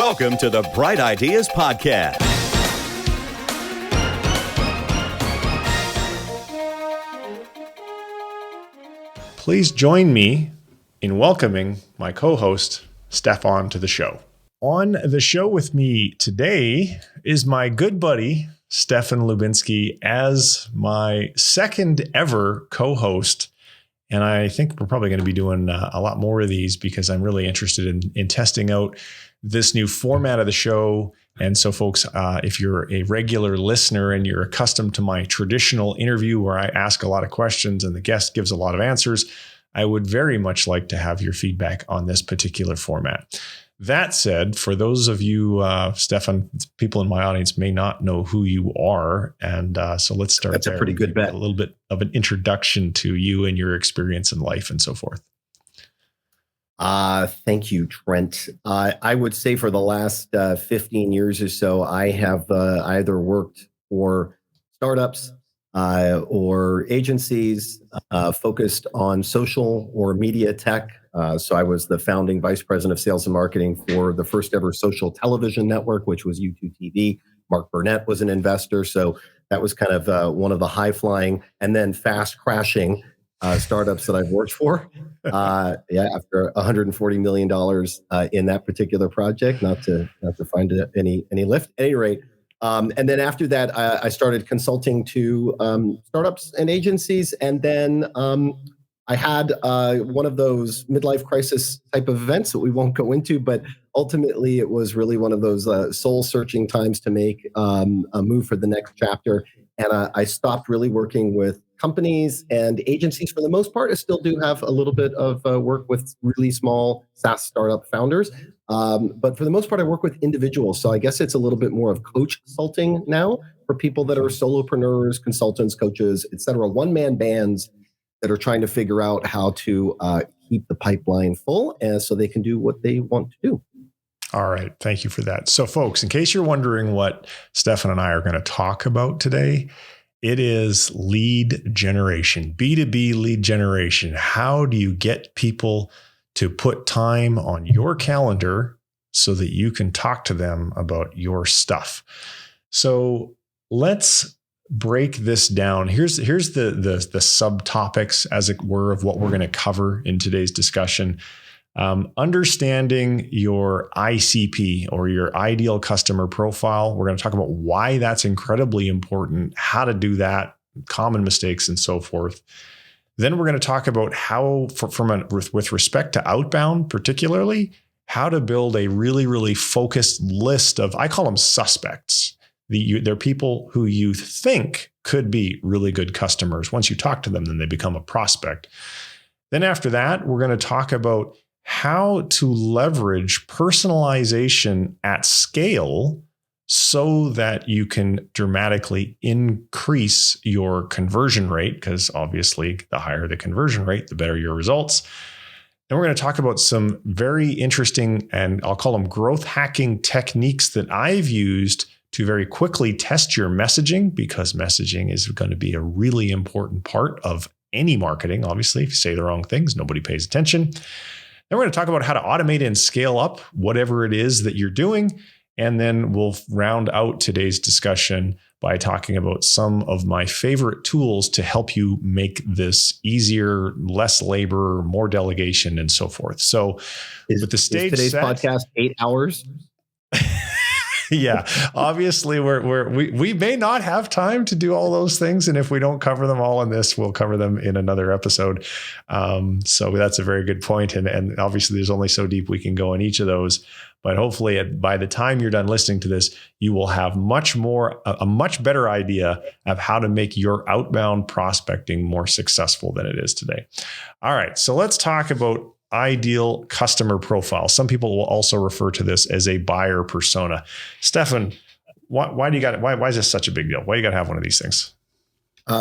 Welcome to the Bright Ideas Podcast. Please join me in welcoming my co-host, Stephan, to the show. On the show with me today is my good buddy, Stephan Lubinsky, as my second ever co-host. And I think we're probably going to be doing a lot more of these because I'm really interested in testing out this new format of the show. And so folks, if you're a regular listener and you're accustomed to my traditional interview where I ask a lot of questions and the guest gives a lot of answers, I would very much like to have your feedback on this particular format. That said, for those of you, Stephan, people in my audience may not know who you are. And so let's start That's there. a pretty good bet. A little bit of an introduction to you and your experience in life and so forth. Thank you, Trent. I would say for the last 15 years or so, I have either worked for startups or agencies focused on social or media tech. So I was the founding vice president of sales and marketing for the first ever social television network, which was YouTube TV. Mark Burnett was an investor. So that was kind of one of the high flying and then fast crashing startups that I've worked for. After $140 million in that particular project, not to find any lift. At any rate, and then after that, I started consulting to startups and agencies, and then I had one of those midlife crisis type of events that we won't go into, but ultimately it was really one of those soul-searching times to make a move for the next chapter. And I stopped really working with companies and agencies for the most part. I still do have a little bit of work with really small SaaS startup founders. But for the most part, I work with individuals. So I guess it's a little bit more of coach consulting now for people that are solopreneurs, consultants, coaches, et cetera, one-man bands that are trying to figure out how to keep the pipeline full so they can do what they want to do. All right. Thank you for that. So folks, in case you're wondering what Stephan and I are going to talk about today, it is lead generation, B2B lead generation. How do you get people to put time on your calendar so that you can talk to them about your stuff? So let's break this down. Here's the subtopics, as it were, of what we're going to cover in today's discussion. Understanding your ICP or your ideal customer profile. We're going to talk about why that's incredibly important, how to do that, common mistakes, and so forth. Then we're going to talk about how, with respect to outbound particularly, how to build a really, really focused list of, I call them suspects. They're people who you think could be really good customers. Once you talk to them, then they become a prospect. Then after that, we're going to talk about how to leverage personalization at scale so that you can dramatically increase your conversion rate, because obviously the higher the conversion rate, the better your results. And we're going to talk about some very interesting, and I'll call them growth hacking techniques that I've used to very quickly test your messaging, because messaging is going to be a really important part of any marketing. Obviously, if you say the wrong things, nobody pays attention. Then we're going to talk about how to automate and scale up whatever it is that you're doing. And then we'll round out today's discussion by talking about some of my favorite tools to help you make this easier, less labor, more delegation, and so forth. So with the stage today's set, podcast 8 hours? Yeah, obviously we may not have time to do all those things. And if we don't cover them all in this, we'll cover them in another episode. So that's a very good point. And obviously there's only so deep we can go in each of those. But hopefully by the time you're done listening to this, you will have a much better idea of how to make your outbound prospecting more successful than it is today. All right, so let's talk about ideal customer profile. Some people will also refer to this as a buyer persona. Stephan, why is this such a big deal? Why you got to have one of these things?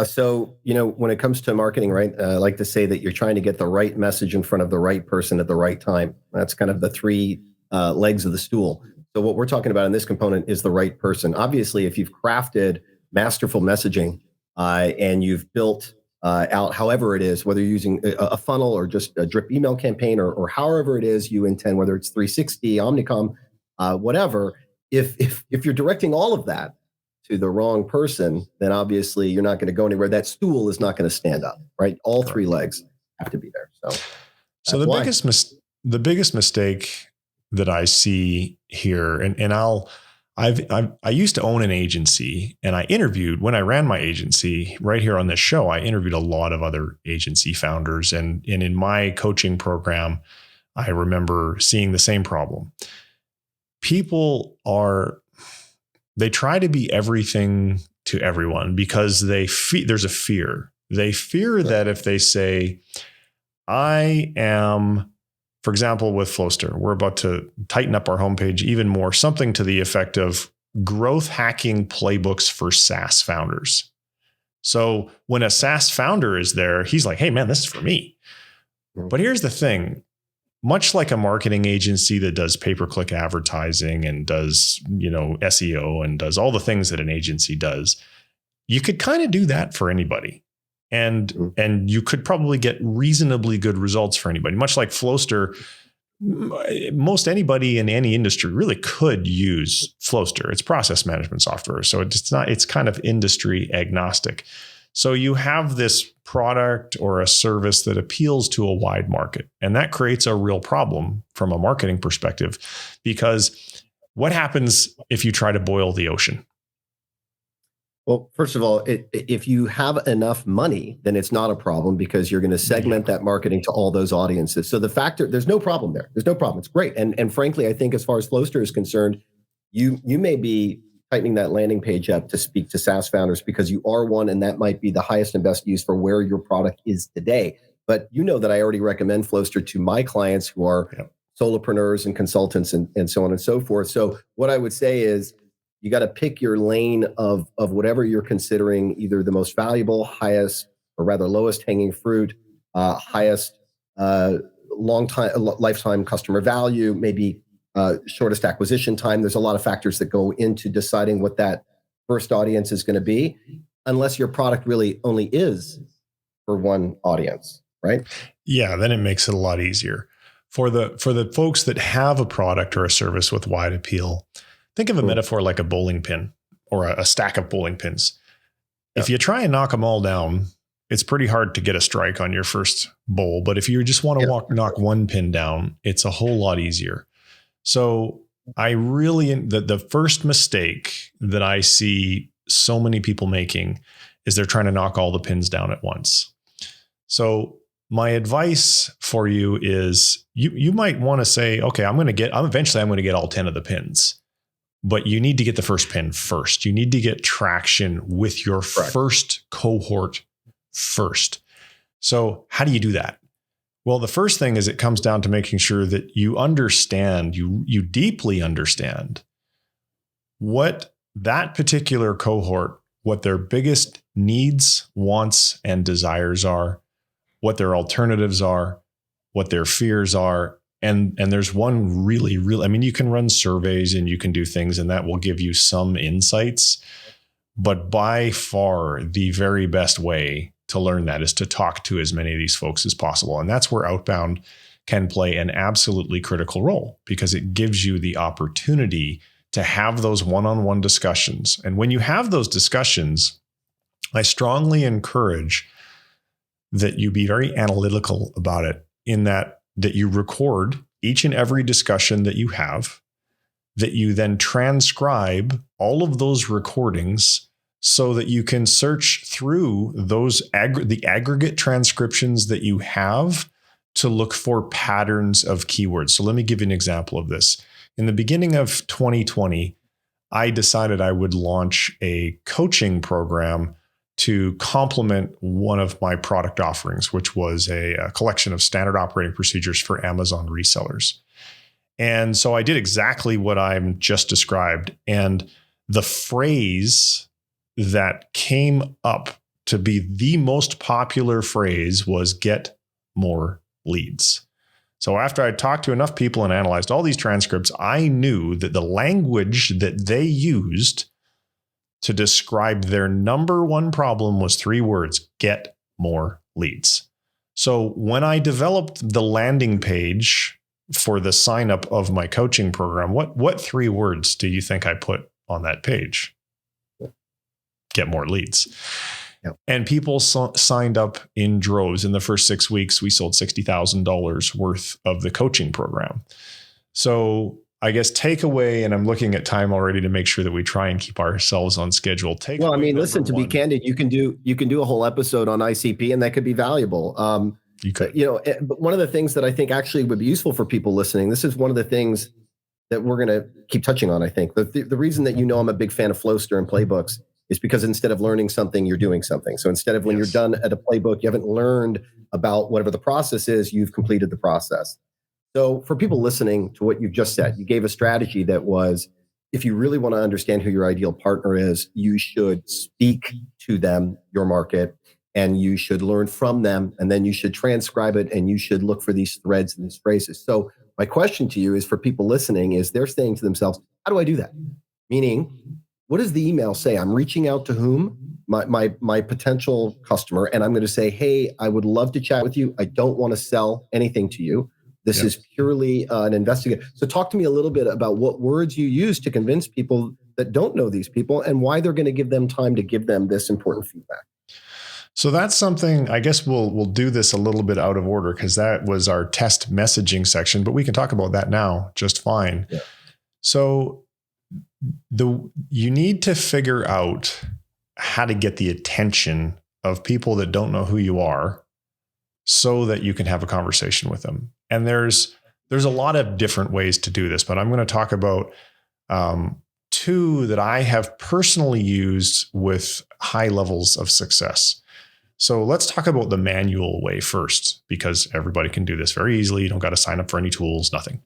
So, when it comes to marketing, right, I like to say that you're trying to get the right message in front of the right person at the right time. That's kind of the three legs of the stool. So what we're talking about in this component is the right person. Obviously, if you've crafted masterful messaging and you've built out however it is, whether you're using a funnel or just a drip email campaign or however it is you intend, whether it's 360, Omnicom, whatever. If you're directing all of that to the wrong person, then obviously you're not going to go anywhere. That stool is not going to stand up, right? All three legs have to be there. So the biggest mistake that I see here, and I used to own an agency, and I interviewed, when I ran my agency right here on this show, I interviewed a lot of other agency founders, and in my coaching program, I remember seeing the same problem. They try to be everything to everyone because there's a fear. They fear that if they say, I am, for example, with Flowster, we're about to tighten up our homepage even more, something to the effect of growth hacking playbooks for SaaS founders. So when a SaaS founder is there, he's like, hey man, this is for me. But here's the thing. Much like a marketing agency that does pay-per-click advertising and does, SEO and does all the things that an agency does, you could kind of do that for anybody. And you could probably get reasonably good results for anybody. Much like Flowster, most anybody in any industry really could use Flowster. It's process management software. So it's kind of industry agnostic. So you have this product or a service that appeals to a wide market, and that creates a real problem from a marketing perspective, because what happens if you try to boil the ocean? Well, first of all, if you have enough money, then it's not a problem because you're going to segment that marketing to all those audiences. So there's no problem there. There's no problem. It's great. And frankly, I think as far as Flowster is concerned, you may be tightening that landing page up to speak to SaaS founders because you are one, and that might be the highest and best use for where your product is today. But you know that I already recommend Flowster to my clients who are solopreneurs and consultants and so on and so forth. So what I would say is you got to pick your lane of whatever you're considering either the most valuable, highest, or rather lowest hanging fruit, highest lifetime customer value, maybe shortest acquisition time. There's a lot of factors that go into deciding what that first audience is going to be, unless your product really only is for one audience, right? Yeah, then it makes it a lot easier. For the folks that have a product or a service with wide appeal, think of a metaphor like a bowling pin or a stack of bowling pins. Yeah. If you try and knock them all down, it's pretty hard to get a strike on your first bowl. But if you just want to knock one pin down, it's a whole lot easier. So the first mistake that I see so many people making is they're trying to knock all the pins down at once. So my advice for you is you might want to say, okay, eventually I'm going to get all 10 of the pins, but you need to get the first pin first. You need to get traction with your first cohort first. So how do you do that? Well, the first thing is it comes down to making sure that you understand, you deeply understand what that particular cohort, what their biggest needs, wants, and desires are, what their alternatives are, what their fears are. And there's one really, you can run surveys and you can do things and that will give you some insights. But by far, the very best way to learn that is to talk to as many of these folks as possible. And that's where Outbound can play an absolutely critical role, because it gives you the opportunity to have those one-on-one discussions. And when you have those discussions, I strongly encourage that you be very analytical about it, in that you record each and every discussion that you have, that you then transcribe all of those recordings so that you can search through the aggregate transcriptions that you have to look for patterns of keywords. So let me give you an example of this. In the beginning of 2020, I decided I would launch a coaching program to complement one of my product offerings, which was a collection of standard operating procedures for Amazon resellers. And so I did exactly what I'm just described. And the phrase that came up to be the most popular phrase was get more leads. So after I talked to enough people and analyzed all these transcripts, I knew that the language that they used to describe their number one problem was 3 words: get more leads. So when I developed the landing page for the sign up of my coaching program, what 3 words do you think I put on that page? Get more leads. Yep. And people signed up in droves. In the first 6 weeks, we sold $60,000 worth of the coaching program. So I guess takeaway, and I'm looking at time already to make sure that we try and keep ourselves on schedule. Well, I mean, listen, to be candid, you can do a whole episode on ICP, and that could be valuable. You could. But one of the things that I think actually would be useful for people listening, this is one of the things that we're going to keep touching on. I think the reason that I'm a big fan of Flowster and playbooks is because instead of learning something, you're doing something. So instead of when you're done at a playbook, you haven't learned about whatever the process is, you've completed the process. So for people listening to what you've just said, you gave a strategy that was, if you really want to understand who your ideal partner is, you should speak to them, your market, and you should learn from them, and then you should transcribe it, and you should look for these threads and these phrases. So my question to you is, for people listening, is they're saying to themselves, how do I do that? Meaning, what does the email say? I'm reaching out to whom? My potential customer, and I'm going to say, hey, I would love to chat with you. I don't want to sell anything to you. This is purely an investigation. So talk to me a little bit about what words you use to convince people that don't know these people, and why they're going to give them time to give them this important feedback. So that's something, I guess we'll do this a little bit out of order, because that was our test messaging section, but we can talk about that now just fine. Yeah. So you need to figure out how to get the attention of people that don't know who you are, so that you can have a conversation with them. And there's a lot of different ways to do this, but I'm going to talk about 2 that I have personally used with high levels of success. So let's talk about the manual way first, because everybody can do this very easily. You don't got to sign up for any tools, nothing.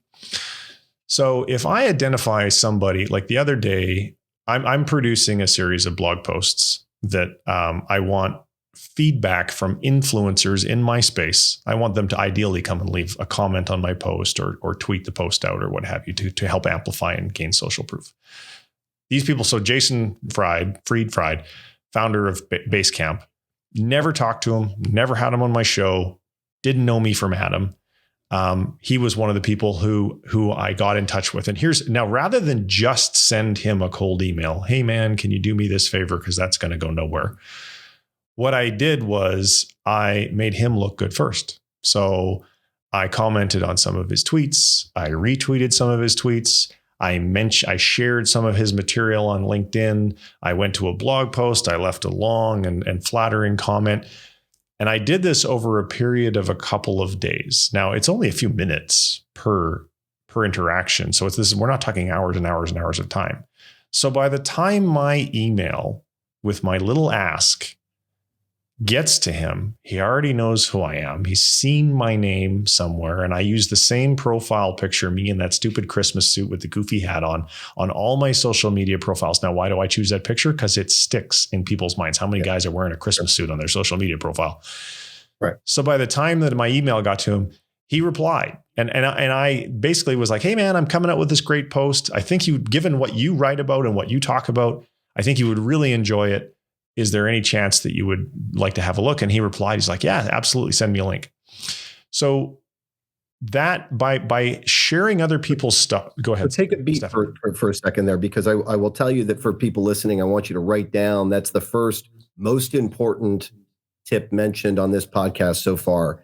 So if I identify somebody, like the other day, I'm producing a series of blog posts that I want feedback from influencers in my space. I want them to ideally come and leave a comment on my post or tweet the post out or what have you to help amplify and gain social proof. These people, so Jason Fried, founder of Basecamp, never talked to him, never had him on my show, didn't know me from Adam. He was one of the people who I got in touch with. And now, rather than just send him a cold email, hey man, can you do me this favor? Because that's going to go nowhere. What I did was I made him look good first. So I commented on some of his tweets. I retweeted some of his tweets. I shared some of his material on LinkedIn. I went to a blog post. I left a long and flattering comment. And I did this over a period of a couple of days. Now, it's only a few minutes per interaction. So we're not talking hours and hours and hours of time. So by the time my email with my little ask gets to him, he already knows who I am. He's seen my name somewhere, and I use the same profile picture, me in that stupid Christmas suit with the goofy hat on all my social media profiles. Now, why do I choose that picture? Because it sticks in people's minds. How many guys are wearing a Christmas suit on their social media profile? Right. So by the time that my email got to him, he replied. And I basically was like, hey man, I'm coming out with this great post. I think given what you write about and what you talk about, I think you would really enjoy it. Is there any chance that you would like to have a look? And he replied, he's like, yeah, absolutely. Send me a link. So that by sharing other people's stuff, go ahead. So take a beat for a second there, because I will tell you that for people listening, I want you to write down, that's the first most important tip mentioned on this podcast so far.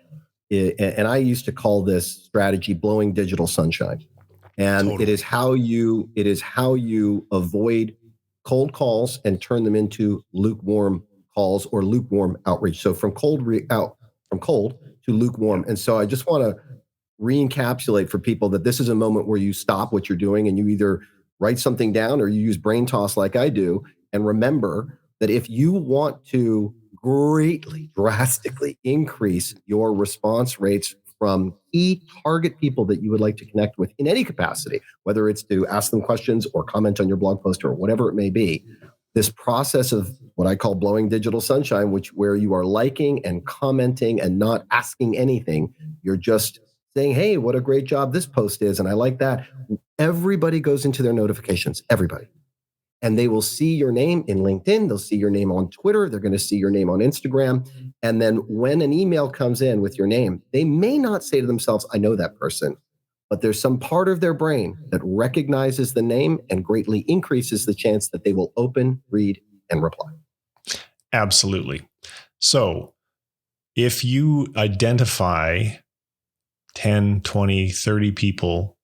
And I used to call this strategy blowing digital sunshine. And totally. It is how you avoid cold calls and turn them into lukewarm calls or lukewarm outreach. So from cold to lukewarm. And so I just want to re-encapsulate for people that this is a moment where you stop what you're doing and you either write something down or you use brain toss like I do. And remember that if you want to greatly, drastically increase your response rates from key target people that you would like to connect with in any capacity, whether it's to ask them questions or comment on your blog post or whatever it may be, this process of what I call blowing digital sunshine, where you are liking and commenting and not asking anything, you're just saying, hey, what a great job this post is, and I like that. Everybody goes into their notifications, everybody. And they will see your name in LinkedIn. They'll see your name on Twitter. They're going to see your name on Instagram. And then when an email comes in with your name, they may not say to themselves, I know that person. but there's some part of their brain that recognizes the name and greatly increases the chance that they will open, read, and reply. Absolutely. So if you identify 10, 20, 30 people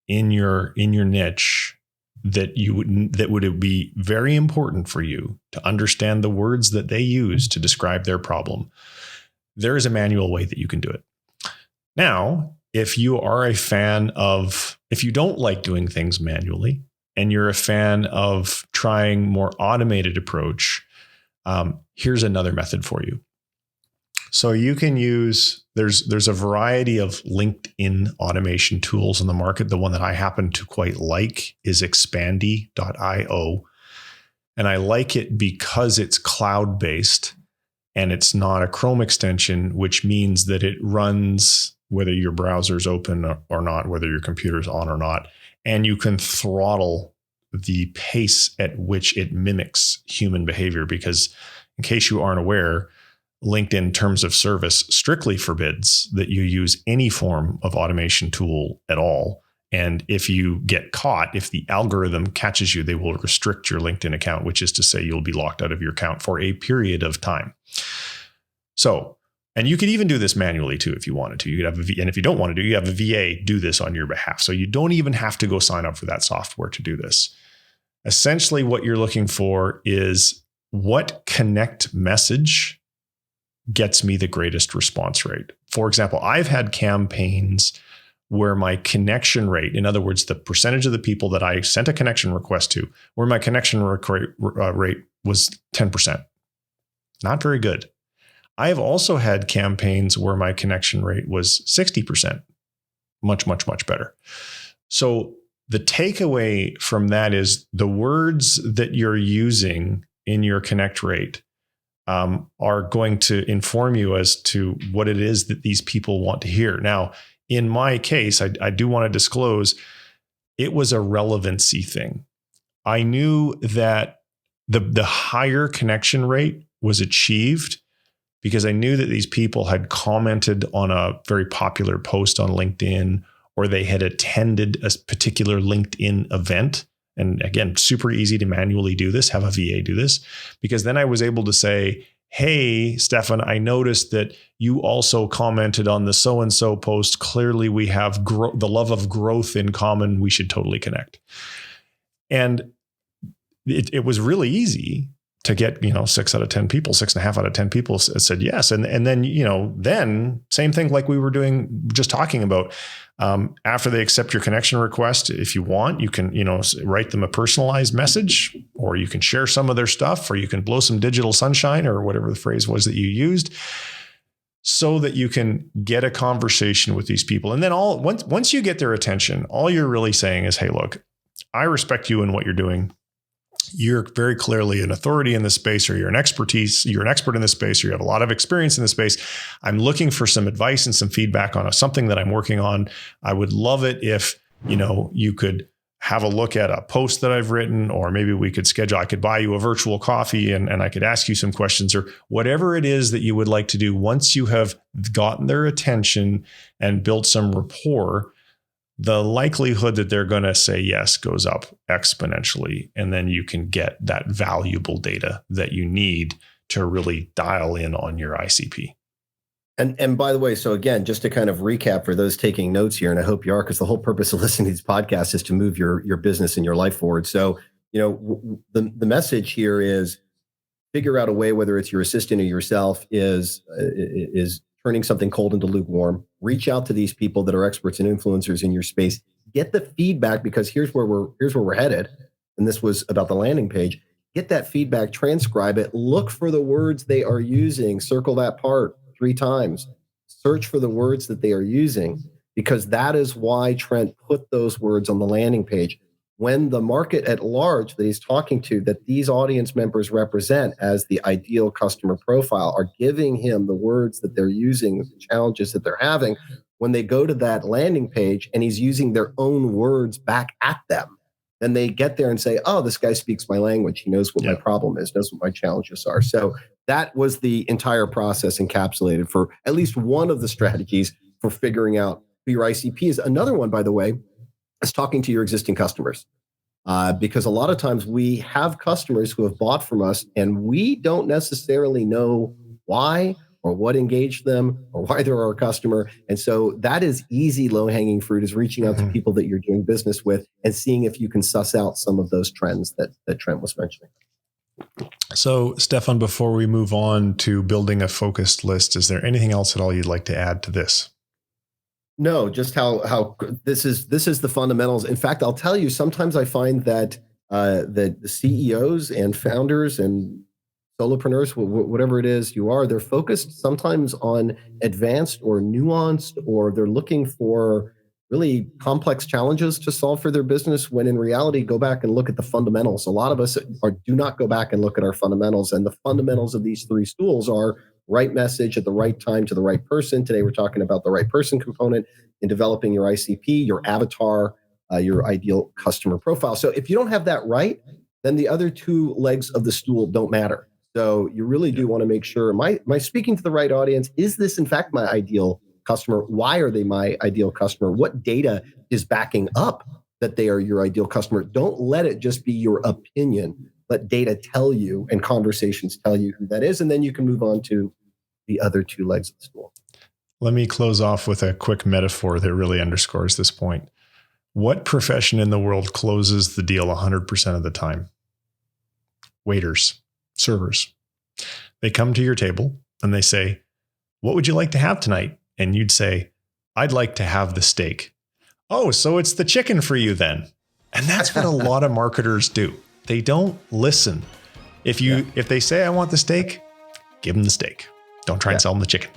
in your niche that would be very important for you to understand the words that they use to describe their problem, there is a manual way that you can do it. Now, if you are a fan of, if you don't like doing things manually and you're a fan of trying more automated approach, here's another method for you. So you can use, there's a variety of LinkedIn automation tools in the market. The one that I happen to quite like is Expandy.io. And I like it because it's cloud-based and it's not a Chrome extension, which means that it runs whether your browser's open or not, whether your computer's on or not. And you can throttle the pace at which it mimics human behavior, because in case you aren't aware, LinkedIn terms of service strictly forbids that you use any form of automation tool at all. And if you get caught, if the algorithm catches you, they will restrict your LinkedIn account, which is to say you'll be locked out of your account for a period of time. So, and you could even do this manually too if you wanted to. You could have and if you don't want to you have a VA do this on your behalf. So you don't even have to go sign up for that software to do this. Essentially, what you're looking for is what connect message gets me the greatest response rate. For example, I've had campaigns where my connection rate, in other words, the percentage of the people that I sent a connection request to, where my connection rate was 10%. Not very good. I have also had campaigns where my connection rate was 60%. Much, much, much better. So the takeaway from that is the words that you're using in your connect rate are going to inform you as to what it is that these people want to hear. Now, in my case, I do want to disclose it was a relevancy thing. I knew that the higher connection rate was achieved because I knew that these people had commented on a very popular post on LinkedIn, or they had attended a particular LinkedIn event. And again, super easy to manually do this, have a VA do this, because then I was able to say, hey, Stephan, I noticed that you also commented on the so-and-so post. Clearly, we have the love of growth in common. We should totally connect. And it was really easy to get, 6 out of 10 people, 6.5 out of 10 people said yes. And then, then same thing like we were doing, just talking about, after they accept your connection request, if you want, you can, write them a personalized message, or you can share some of their stuff, or you can blow some digital sunshine, or whatever the phrase was that you used, so that you can get a conversation with these people. And then once you get their attention, all you're really saying is, hey, look, I respect you and what you're doing. You're very clearly an authority in this space, or you're an expert in this space, or you have a lot of experience in this space. I'm looking for some advice and some feedback on something that I'm working on. I would love it if, you could have a look at a post that I've written, or maybe we could schedule, I could buy you a virtual coffee and I could ask you some questions, or whatever it is that you would like to do. Once you have gotten their attention and built some rapport, the likelihood that they're going to say yes goes up exponentially. And then you can get that valuable data that you need to really dial in on your ICP. And by the way, so again, just to kind of recap for those taking notes here, and I hope you are, because the whole purpose of listening to these podcasts is to move your business and your life forward. So, the message here is figure out a way, whether it's your assistant or yourself, is turning something cold into lukewarm. Reach out to these people that are experts and influencers in your space. Get the feedback, because here's where we're headed. And this was about the landing page. Get that feedback, transcribe it, look for the words they are using, circle that part 3 times, search for the words that they are using, because that is why Trent put those words on the landing page. When the market at large that he's talking to, that these audience members represent as the ideal customer profile, are giving him the words that they're using, the challenges that they're having, when they go to that landing page and he's using their own words back at them, then they get there and say, oh, this guy speaks my language. He knows what my problem is, knows what my challenges are. So that was the entire process encapsulated for at least one of the strategies for figuring out to your ICP is another one, by the way, is talking to your existing customers. Because a lot of times we have customers who have bought from us and we don't necessarily know why or what engaged them or why they're our customer. And so that is easy low-hanging fruit, is reaching out to people that you're doing business with and seeing if you can suss out some of those trends that Trent was mentioning. So, Stephan, before we move on to building a focused list, is there anything else at all you'd like to add to this? No, just how this is the fundamentals. In fact, I'll tell you, sometimes I find that the CEOs and founders and solopreneurs, whatever it is you are, they're focused sometimes on advanced or nuanced, or they're looking for really complex challenges to solve for their business, when in reality, go back and look at the fundamentals. A lot of us do not go back and look at our fundamentals. And the fundamentals of these three stools are right message at the right time to the right person. Today, we're talking about the right person component in developing your ICP, your avatar, your ideal customer profile. So if you don't have that right, then the other two legs of the stool don't matter. So you really do want to make sure, am I speaking to the right audience? Is this in fact my ideal customer? Why are they my ideal customer? What data is backing up that they are your ideal customer? Don't let it just be your opinion. Let data tell you and conversations tell you who that is. And then you can move on to the other two legs of the stool. Let me close off with a quick metaphor that really underscores this point. What profession in the world closes the deal 100% of the time? Waiters. Servers. They come to your table and they say, "What would you like to have tonight?" And you'd say, "I'd like to have the steak." "Oh, so it's the chicken for you then." And that's what a lot of marketers do. They don't listen. If they say, "I want the steak," give them the steak. Don't try and sell them the chicken.